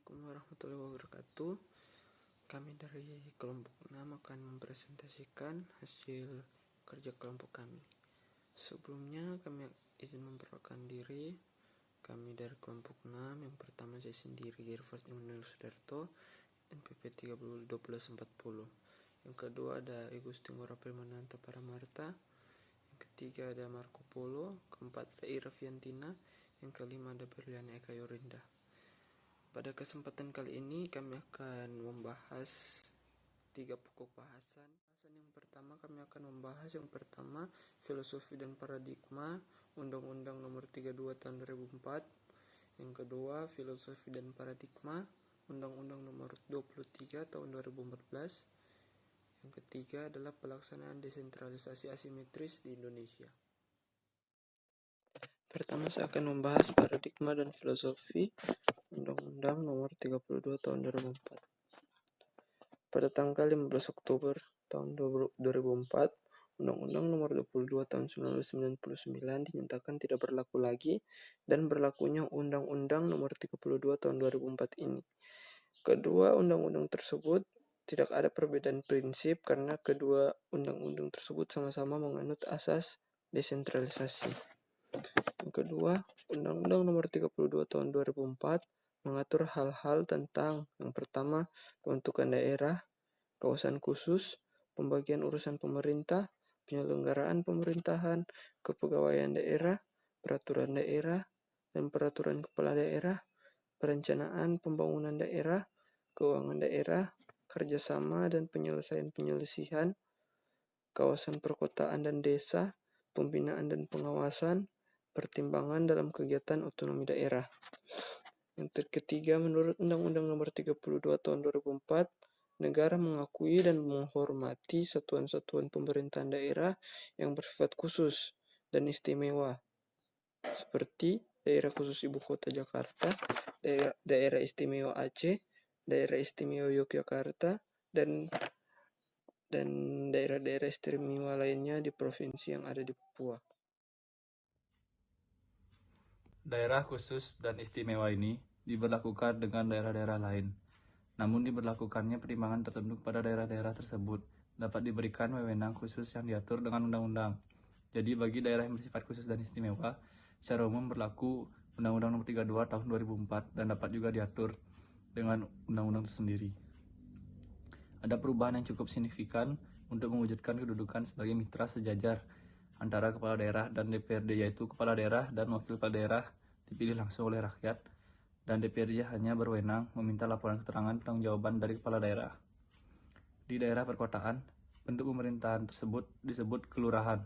Assalamualaikum warahmatullahi wabarakatuh. Kami dari kelompok 6 akan mempresentasikan hasil kerja kelompok kami. Sebelumnya kami izin memperkenalkan diri. Kami dari kelompok 6, yang pertama saya sendiri, Irfan Immanuel Sudarto, NPP 301240. Yang kedua ada Agus Tinggora Primananta Paramarta. Yang ketiga ada Marco Polo. Keempat ada Ira Fiantina. Yang kelima ada Berliana Eka Yorinda. Pada kesempatan kali ini kami akan membahas 3 pokok bahasan. Yang pertama kami akan membahas filosofi dan paradigma Undang-Undang Nomor 32 Tahun 2004. Yang kedua, filosofi dan paradigma Undang-Undang Nomor 23 Tahun 2014. Yang ketiga adalah pelaksanaan desentralisasi asimetris di Indonesia. Pertama saya akan membahas paradigma dan filosofi Undang-Undang Nomor 32 Tahun 2004. Pada tanggal 15 Oktober tahun 2004, Undang-Undang Nomor 22 Tahun 1999 dinyatakan tidak berlaku lagi dan berlakunya Undang-Undang Nomor 32 Tahun 2004 ini. Kedua undang-undang tersebut tidak ada perbedaan prinsip karena kedua undang-undang tersebut sama-sama menganut asas desentralisasi. Yang kedua, Undang-Undang Nomor 32 Tahun 2004 mengatur hal-hal tentang yang pertama, pembentukan daerah, kawasan khusus, pembagian urusan pemerintah, penyelenggaraan pemerintahan, kepegawaian daerah, peraturan daerah, dan peraturan kepala daerah, perencanaan pembangunan daerah, keuangan daerah, kerjasama dan penyelesaian, kawasan perkotaan dan desa, pembinaan dan pengawasan, pertimbangan dalam kegiatan otonomi daerah. Yang ketiga, menurut Undang-Undang Nomor 32 Tahun 2004, negara mengakui dan menghormati satuan-satuan pemerintahan daerah yang bersifat khusus dan istimewa, seperti Daerah Khusus Ibu Kota Jakarta, Daerah Istimewa Aceh, Daerah Istimewa Yogyakarta, dan daerah-daerah istimewa lainnya di provinsi yang ada di Papua. Daerah khusus dan istimewa ini diberlakukan dengan daerah-daerah lain. Namun diberlakukannya pertimbangan tertentu kepada daerah-daerah tersebut dapat diberikan wewenang khusus yang diatur dengan undang-undang. Jadi bagi daerah yang bersifat khusus dan istimewa, secara umum berlaku Undang-Undang Nomor 32 Tahun 2004 dan dapat juga diatur dengan undang-undang tersendiri. Ada perubahan yang cukup signifikan untuk mewujudkan kedudukan sebagai mitra sejajar antara kepala daerah dan DPRD, yaitu kepala daerah dan wakil kepala daerah dipilih langsung oleh rakyat, dan DPRD hanya berwenang meminta laporan keterangan pertanggungjawaban dari kepala daerah. Di daerah perkotaan, bentuk pemerintahan tersebut disebut kelurahan.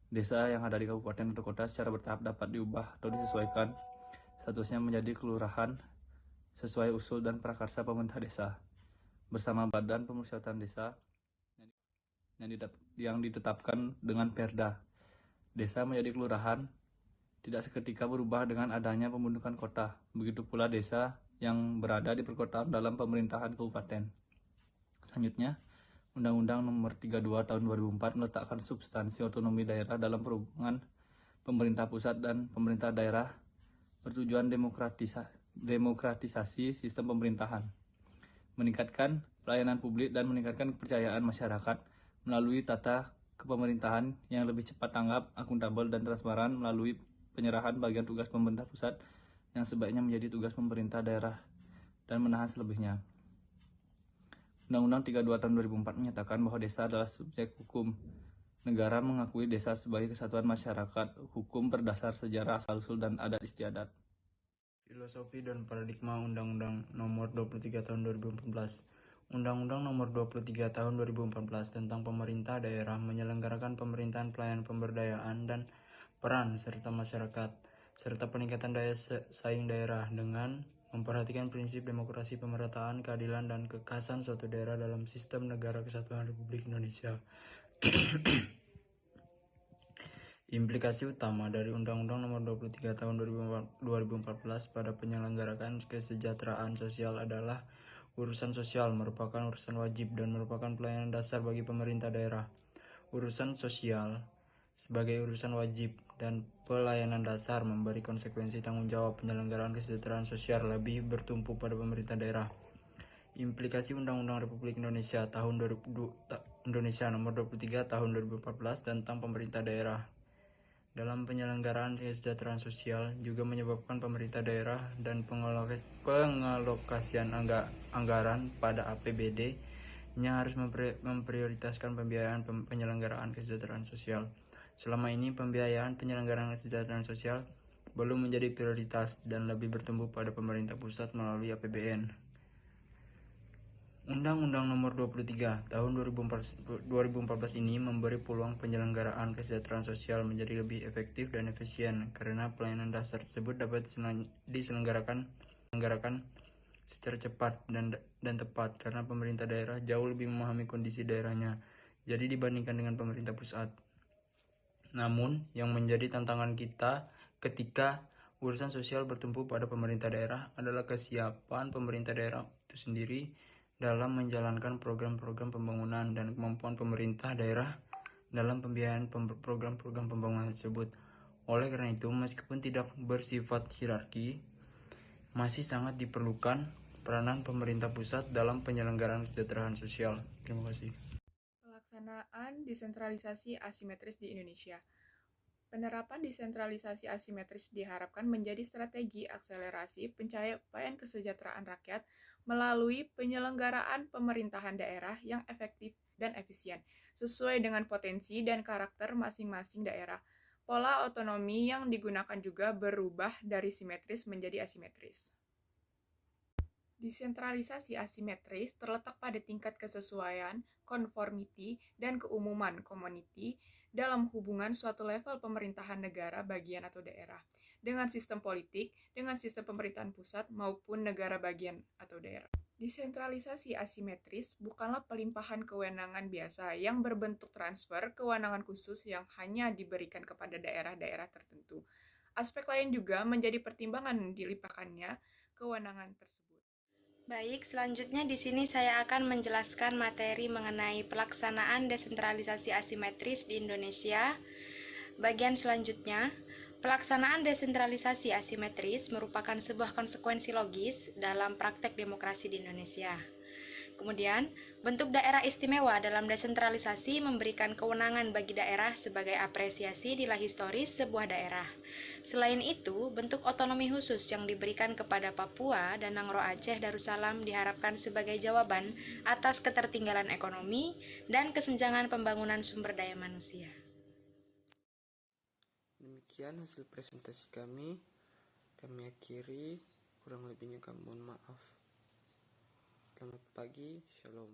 Desa yang ada di kabupaten atau kota secara bertahap dapat diubah atau disesuaikan statusnya menjadi kelurahan sesuai usul dan prakarsa pemerintah desa bersama Badan Pemusyawaratan Desa yang ditetapkan dengan Perda. Desa menjadi kelurahan tidak seketika berubah dengan adanya pembentukan kota. Begitu pula desa yang berada di perkotaan dalam pemerintahan kabupaten. Selanjutnya, Undang-Undang Nomor 32 Tahun 2004 meletakkan substansi otonomi daerah dalam perhubungan pemerintah pusat dan pemerintah daerah bertujuan demokratisasi sistem pemerintahan, meningkatkan pelayanan publik dan meningkatkan kepercayaan masyarakat melalui tata kepemerintahan yang lebih cepat tanggap, akuntabel, dan transparan melalui penyerahan bagian tugas pemerintah pusat yang sebaiknya menjadi tugas pemerintah daerah dan menahan selebihnya. Undang-Undang 32 Tahun 2004 menyatakan bahwa desa adalah subjek hukum. Negara mengakui desa sebagai kesatuan masyarakat hukum berdasar sejarah asal-usul dan adat istiadat. Filosofi dan paradigma Undang-Undang Nomor 23 Tahun 2014. Undang-Undang Nomor 23 Tahun 2014 tentang pemerintah daerah menyelenggarakan pemerintahan pelayanan pemberdayaan dan peran serta masyarakat, serta peningkatan daya saing daerah dengan memperhatikan prinsip demokrasi, pemerataan, keadilan, dan kekhasan suatu daerah dalam sistem negara kesatuan Republik Indonesia. Implikasi utama dari Undang-Undang Nomor 23 Tahun 2014 pada penyelenggaraan kesejahteraan sosial adalah urusan sosial merupakan urusan wajib dan merupakan pelayanan dasar bagi pemerintah daerah. Urusan sosial sebagai urusan wajib dan pelayanan dasar, memberi konsekuensi tanggung jawab penyelenggaraan kesejahteraan sosial lebih bertumpu pada pemerintah daerah. Implikasi Undang-Undang Republik Indonesia tahun 2002, Indonesia Nomor 23 Tahun 2014 tentang pemerintah daerah dalam penyelenggaraan kesejahteraan sosial juga menyebabkan pemerintah daerah dan pengalokasian anggaran pada APBD-nya harus memprioritaskan pembiayaan penyelenggaraan kesejahteraan sosial. Selama ini pembiayaan penyelenggaraan kesejahteraan sosial belum menjadi prioritas dan lebih bertumbuh pada pemerintah pusat melalui APBN. Undang-Undang Nomor 23 Tahun 2014 ini memberi peluang penyelenggaraan kesejahteraan sosial menjadi lebih efektif dan efisien karena pelayanan dasar tersebut dapat diselenggarakan secara cepat dan tepat karena pemerintah daerah jauh lebih memahami kondisi daerahnya jadi dibandingkan dengan pemerintah pusat. Namun, yang menjadi tantangan kita ketika urusan sosial bertumpu pada pemerintah daerah adalah kesiapan pemerintah daerah itu sendiri dalam menjalankan program-program pembangunan dan kemampuan pemerintah daerah dalam pembiayaan program-program pembangunan tersebut. Oleh karena itu, meskipun tidak bersifat hierarki, masih sangat diperlukan peranan pemerintah pusat dalam penyelenggaraan kesejahteraan sosial. Terima kasih. Pelaksanaan desentralisasi asimetris di Indonesia. Penerapan desentralisasi asimetris diharapkan menjadi strategi akselerasi pencapaian kesejahteraan rakyat melalui penyelenggaraan pemerintahan daerah yang efektif dan efisien, sesuai dengan potensi dan karakter masing-masing daerah. Pola otonomi yang digunakan juga berubah dari simetris menjadi asimetris. Desentralisasi asimetris terletak pada tingkat kesesuaian, conformity, dan keumuman community dalam hubungan suatu level pemerintahan negara bagian atau daerah dengan sistem politik, dengan sistem pemerintahan pusat maupun negara bagian atau daerah. Desentralisasi asimetris bukanlah pelimpahan kewenangan biasa yang berbentuk transfer kewenangan khusus yang hanya diberikan kepada daerah-daerah tertentu. Aspek lain juga menjadi pertimbangan dilimpahkannya kewenangan tersebut. Baik, selanjutnya di sini saya akan menjelaskan materi mengenai pelaksanaan desentralisasi asimetris di Indonesia. Bagian selanjutnya, pelaksanaan desentralisasi asimetris merupakan sebuah konsekuensi logis dalam praktek demokrasi di Indonesia. Kemudian, bentuk daerah istimewa dalam desentralisasi memberikan kewenangan bagi daerah sebagai apresiasi nilai historis sebuah daerah. Selain itu, bentuk otonomi khusus yang diberikan kepada Papua dan Nangro Aceh Darussalam diharapkan sebagai jawaban atas ketertinggalan ekonomi dan kesenjangan pembangunan sumber daya manusia. Demikian hasil presentasi kami akhiri, kurang lebihnya kami mohon maaf. Selamat pagi, shalom.